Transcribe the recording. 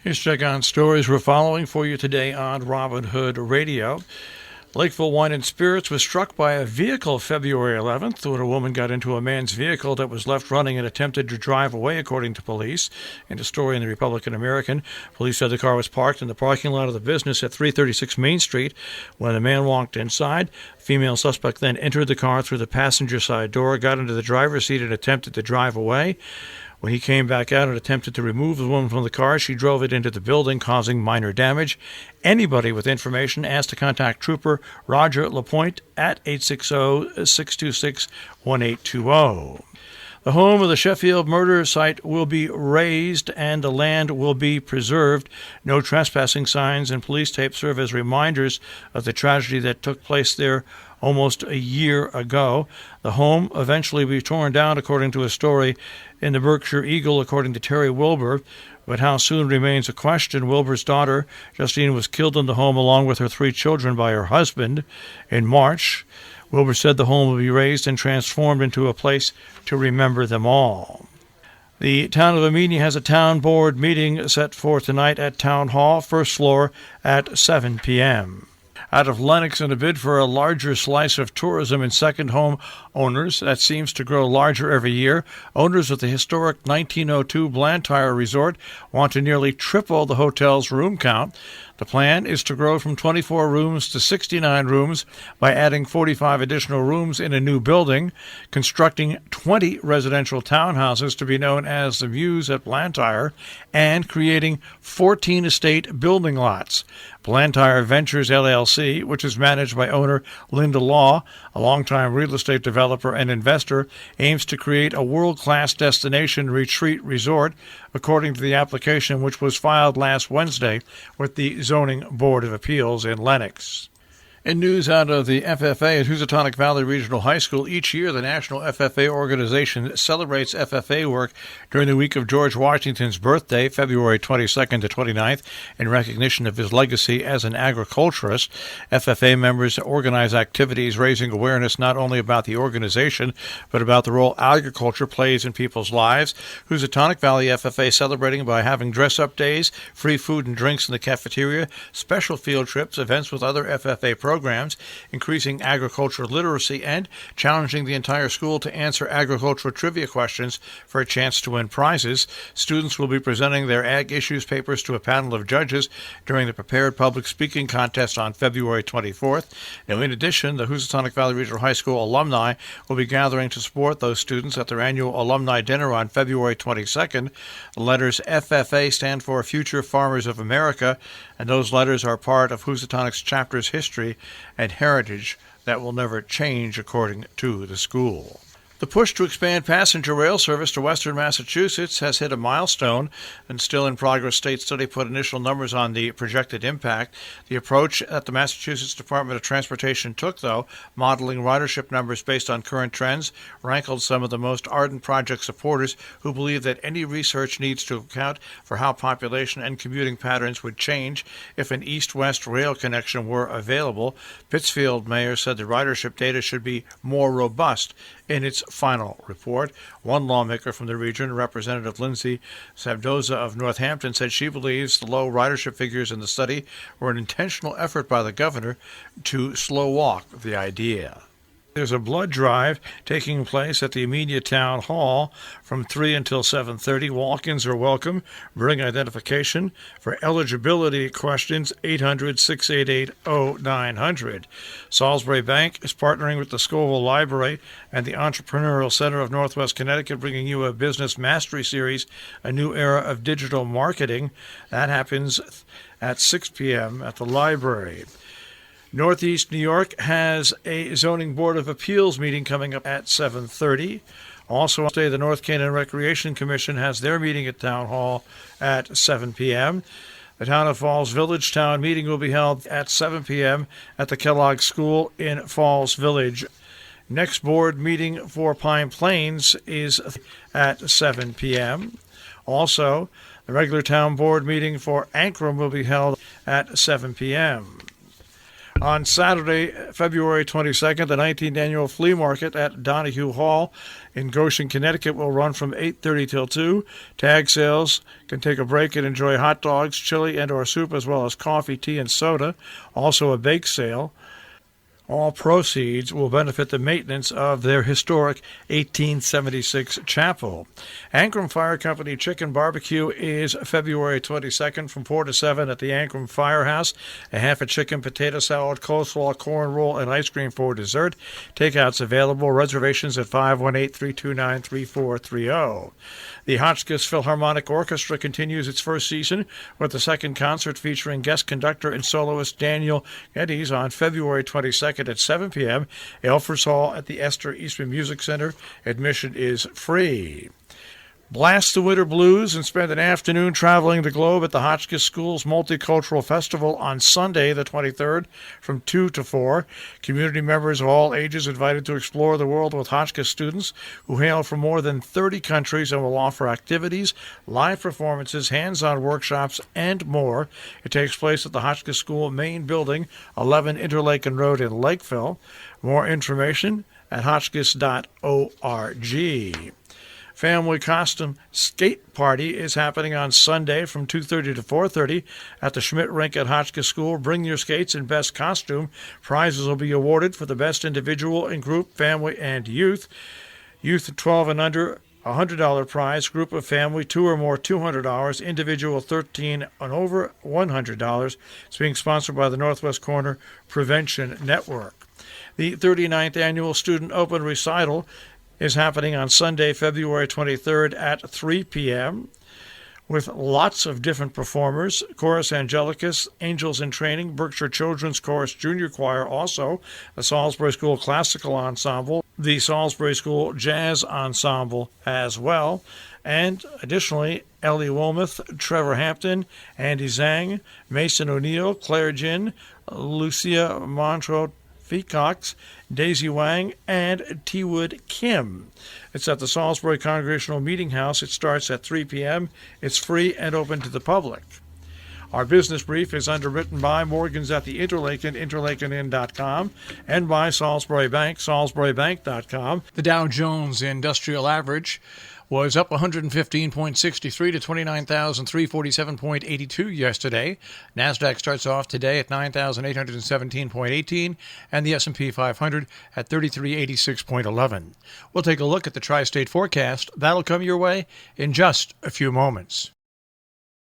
Here's check on stories we're following for you today on Robin Hood Radio. Lakeville Wine and Spirits was struck by a vehicle February 11th when a woman got into a man's vehicle that was left running and attempted to drive away, according to police. In a story in the Republican American, police said the car was parked in the parking lot of the business at 336 Main Street. When the man walked inside, the female suspect then entered the car through the passenger side door, got into the driver's seat, and attempted to drive away. When he came back out and attempted to remove the woman from the car, she drove it into the building, causing minor damage. Anybody with information asked to contact Trooper Roger LaPointe at 860-626-1820. The home of the Sheffield murder site will be razed and the land will be preserved. No trespassing signs and police tape serve as reminders of the tragedy that took place there almost a year ago. The home eventually will be torn down, according to a story in the Berkshire Eagle, according to Terry Wilbur. But how soon remains a question. Wilbur's daughter, Justine, was killed in the home along with her 3 children by her husband in March. Wilbur said the home will be razed and transformed into a place to remember them all. The town of Amenia has a town board meeting set for tonight at Town Hall, first floor, at 7 p.m. Out of Lenox, in a bid for a larger slice of tourism and second home owners that seems to grow larger every year, owners of the historic 1902 Blantyre Resort want to nearly triple the hotel's room count. The plan is to grow from 24 rooms to 69 rooms by adding 45 additional rooms in a new building, constructing 20 residential townhouses to be known as the Views at Blantyre, and creating 14 estate building lots. Blantyre Ventures LLC, which is managed by owner Linda Law, a longtime real estate developer and investor, aims to create a world-class destination retreat resort, according to the application which was filed last Wednesday with the Zoning Board of Appeals in Lenox. In news out of the FFA at Housatonic Valley Regional High School, each year the National FFA organization celebrates FFA work during the week of George Washington's birthday, February 22nd to 29th, in recognition of his legacy as an agriculturist. FFA members organize activities raising awareness not only about the organization, but about the role agriculture plays in people's lives. Housatonic Valley FFA celebrating by having dress-up days, free food and drinks in the cafeteria, special field trips, events with other FFA programs, increasing agricultural literacy, and challenging the entire school to answer agricultural trivia questions for a chance to win prizes. Students will be presenting their ag issues papers to a panel of judges during the prepared public speaking contest on February 24th. Now, in addition, the Housatonic Valley Regional High School alumni will be gathering to support those students at their annual alumni dinner on February 22nd. The letters FFA stand for Future Farmers of America, and those letters are part of Housatonic's chapter's history and heritage that will never change, according to the school. The push to expand passenger rail service to western Massachusetts has hit a milestone, and still in progress state study put initial numbers on the projected impact. The approach that the Massachusetts Department of Transportation took, though, modeling ridership numbers based on current trends, rankled some of the most ardent project supporters who believe that any research needs to account for how population and commuting patterns would change if an east-west rail connection were available. Pittsfield mayor said the ridership data should be more robust in its final report. One lawmaker from the region, Representative Lindsay Sabdoza of Northampton, said she believes the low ridership figures in the study were an intentional effort by the governor to slow walk the idea. There's a blood drive taking place at the Amenia Town Hall from 3 until 7:30. Walk-ins are welcome. Bring identification. For eligibility questions, 800-688-0900. Salisbury Bank is partnering with the Scoville Library and the Entrepreneurial Center of Northwest Connecticut, bringing you a Business Mastery Series, a new era of digital marketing. That happens at 6 p.m. at the library. Northeast New York has a Zoning Board of Appeals meeting coming up at 7:30. Also, on Tuesday, the North Canaan Recreation Commission has their meeting at Town Hall at 7 p.m. The Town of Falls Village Town meeting will be held at 7 p.m. at the Kellogg School in Falls Village. Next board meeting for Pine Plains is at 7 p.m. Also, the regular town board meeting for Ankrum will be held at 7 p.m. On Saturday, February 22nd, the 19th Annual Flea Market at Donahue Hall in Goshen, Connecticut will run from 8:30 till 2. Tag sales can take a break and enjoy hot dogs, chili, and or soup, as well as coffee, tea, and soda. Also a bake sale. All proceeds will benefit the maintenance of their historic 1876 chapel. Ancrum Fire Company Chicken Barbecue is February 22nd from 4 to 7 at the Ancrum Firehouse. A half a chicken, potato salad, coleslaw, corn roll, and ice cream for dessert. Takeouts available. Reservations at 518-329-3430. The Hotchkiss Philharmonic Orchestra continues its first season with the second concert featuring guest conductor and soloist Daniel Geddes on February 22nd at 7 p.m. Elfers Hall at the Esther Eastman Music Center. Admission is free. Blast the winter blues and spend an afternoon traveling the globe at the Hotchkiss School's Multicultural Festival on Sunday, the 23rd, from 2 to 4. Community members of all ages invited to explore the world with Hotchkiss students who hail from more than 30 countries and will offer activities, live performances, hands-on workshops, and more. It takes place at the Hotchkiss School main building, 11 Interlaken Road in Lakeville. More information at hotchkiss.org. Family Costume Skate Party is happening on Sunday from 2:30 to 4:30 at the Schmidt Rink at Hotchkiss School. Bring your skates and best costume. Prizes will be awarded for the best individual and group, family, and youth. Youth 12 and under, $100 prize. Group of family, 2 or more, $200. Individual 13 and over, $100. It's being sponsored by the Northwest Corner Prevention Network. The 39th Annual Student Open Recital is happening on Sunday, February 23rd at 3 p.m. with lots of different performers. Chorus Angelicus, Angels in Training, Berkshire Children's Chorus Junior Choir, also the Salisbury School Classical Ensemble, the Salisbury School Jazz Ensemble as well, and additionally Ellie Wilmoth, Trevor Hampton, Andy Zhang, Mason O'Neill, Claire Jin, Lucia Montreux, Fecox, Daisy Wang, and T-Wood Kim. It's at the Salisbury Congregational Meeting House. It starts at 3 p.m. It's free and open to the public. Our business brief is underwritten by Morgan's at the Interlaken, interlakenin.com, and by Salisbury Bank, salisburybank.com. The Dow Jones Industrial Average was up 115.63 to 29,347.82 yesterday. NASDAQ starts off today at 9,817.18 and the S&P 500 at 3386.11. We'll take a look at the tri-state forecast. That'll come your way in just a few moments.